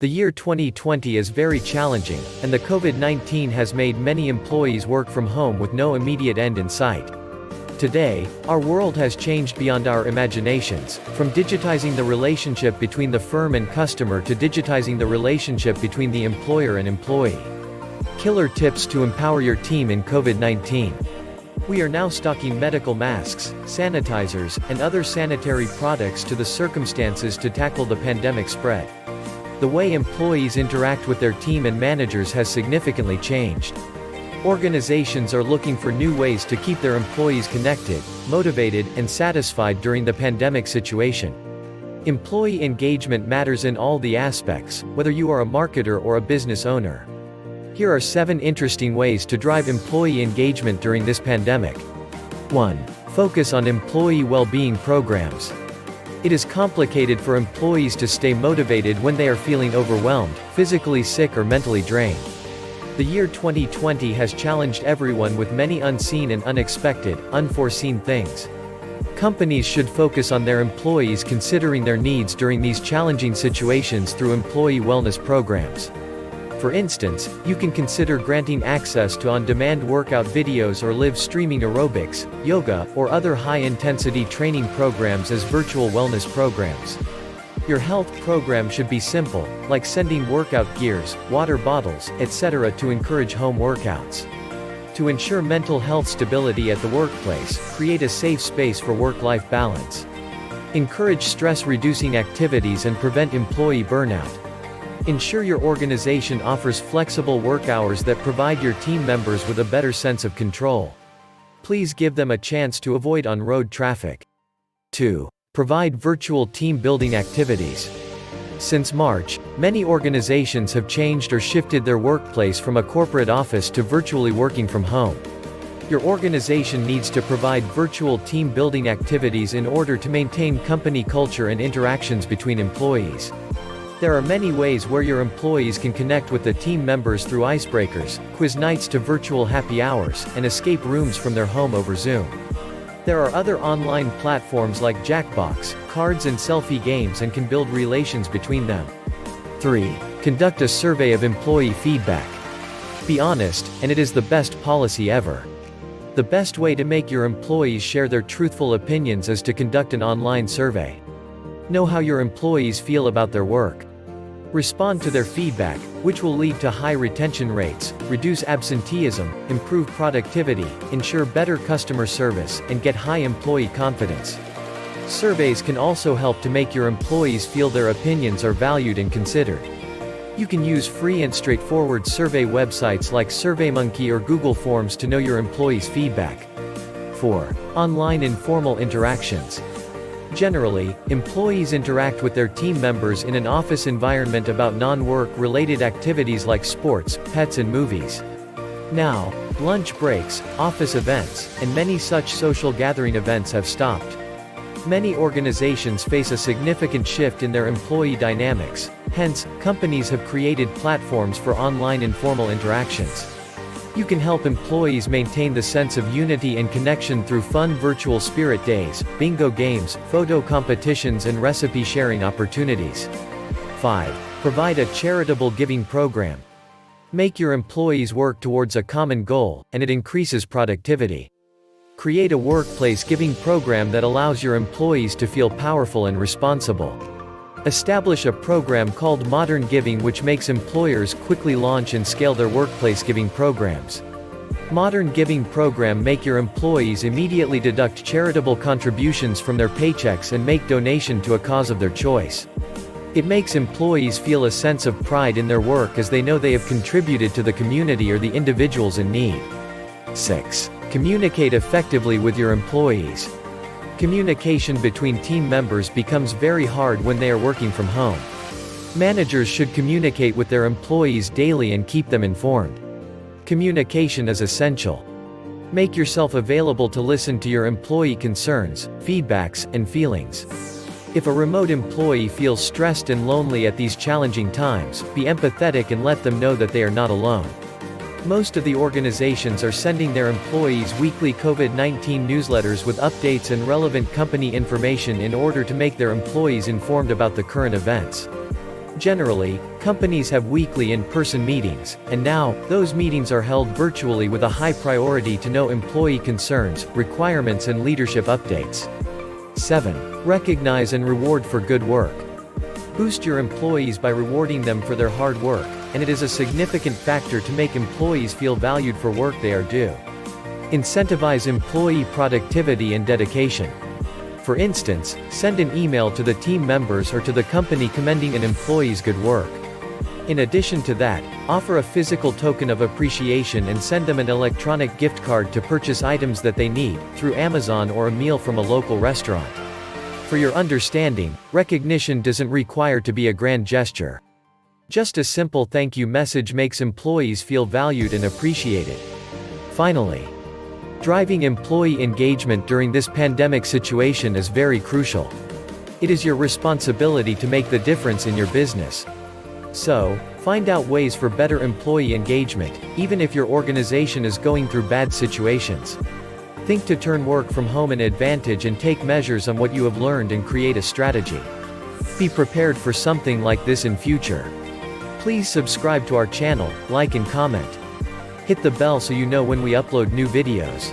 The year 2020 is very challenging, and the COVID-19 has made many employees work from home with no immediate end in sight. Today, our world has changed beyond our imaginations, from digitizing the relationship between the firm and customer to digitizing the relationship between the employer and employee. Killer tips to empower your team in COVID-19. We are now stocking medical masks, sanitizers, and other sanitary products to the circumstances to tackle the pandemic spread. The way employees interact with their team and managers has significantly changed. Organizations are looking for new ways to keep their employees connected, motivated, and satisfied during the pandemic situation. Employee engagement matters in all the aspects, whether you are a marketer or a business owner. Here are 7 interesting ways to drive employee engagement during this pandemic. 1. Focus on employee well-being programs. It is complicated for employees to stay motivated when they are feeling overwhelmed, physically sick or mentally drained. The year 2020 has challenged everyone with many unseen and unexpected, unforeseen things. Companies should focus on their employees considering their needs during these challenging situations through employee wellness programs. For instance, you can consider granting access to on-demand workout videos or live streaming aerobics, yoga, or other high-intensity training programs as virtual wellness programs. Your health program should be simple, like sending workout gears, water bottles, etc. to encourage home workouts. To ensure mental health stability at the workplace, create a safe space for work-life balance. Encourage stress-reducing activities and prevent employee burnout. Ensure your organization offers flexible work hours that provide your team members with a better sense of control. Please give them a chance to avoid on-road traffic. 2. Provide virtual team-building activities. Since March, many organizations have changed or shifted their workplace from a corporate office to virtually working from home. Your organization needs to provide virtual team-building activities in order to maintain company culture and interactions between employees. There are many ways where your employees can connect with the team members through icebreakers, quiz nights to virtual happy hours, and escape rooms from their home over Zoom. There are other online platforms like Jackbox, cards and selfie games and can build relations between them. 3. Conduct a survey of employee feedback. Be honest, and it is the best policy ever. The best way to make your employees share their truthful opinions is to conduct an online survey. Know how your employees feel about their work. Respond to their feedback, which will lead to high retention rates, reduce absenteeism, improve productivity, ensure better customer service, and get high employee confidence. Surveys can also help to make your employees feel their opinions are valued and considered. You can use free and straightforward survey websites like SurveyMonkey or Google Forms to know your employees' feedback. 4. Online informal interactions. Generally, employees interact with their team members in an office environment about non-work related activities like sports, pets and movies. Now, lunch breaks, office events, and many such social gathering events have stopped. Many organizations face a significant shift in their employee dynamics, hence, companies have created platforms for online informal interactions. You can help employees maintain the sense of unity and connection through fun virtual spirit days, bingo games, photo competitions and recipe sharing opportunities. 5. Provide a charitable giving program. Make your employees work towards a common goal, and it increases productivity. Create a workplace giving program that allows your employees to feel powerful and responsible. Establish a program called Modern Giving which makes employers quickly launch and scale their workplace giving programs. Modern Giving program make your employees immediately deduct charitable contributions from their paychecks and make donation to a cause of their choice. It makes employees feel a sense of pride in their work as they know they have contributed to the community or the individuals in need. 6. Communicate effectively with your employees. Communication between team members becomes very hard when they are working from home. Managers should communicate with their employees daily and keep them informed. Communication is essential. Make yourself available to listen to your employee concerns, feedbacks, and feelings. If a remote employee feels stressed and lonely at these challenging times, be empathetic and let them know that they are not alone. Most of the organizations are sending their employees weekly COVID-19 newsletters with updates and relevant company information in order to make their employees informed about the current events. Generally, companies have weekly in-person meetings, and now, those meetings are held virtually with a high priority to know employee concerns, requirements and leadership updates. 7. Recognize and reward for good work. Boost your employees by rewarding them for their hard work, and it is a significant factor to make employees feel valued for work they are due. Incentivize employee productivity and dedication. For instance, send an email to the team members or to the company commending an employee's good work. In addition to that, offer a physical token of appreciation and send them an electronic gift card to purchase items that they need, through Amazon or a meal from a local restaurant. For your understanding, recognition doesn't require to be a grand gesture. Just a simple thank you message makes employees feel valued and appreciated. Finally, driving employee engagement during this pandemic situation is very crucial. It is your responsibility to make the difference in your business. So, find out ways for better employee engagement, even if your organization is going through bad situations. Think to turn work from home an advantage and take measures on what you have learned and create a strategy. Be prepared for something like this in future. Please subscribe to our channel, like and comment. Hit the bell so you know when we upload new videos.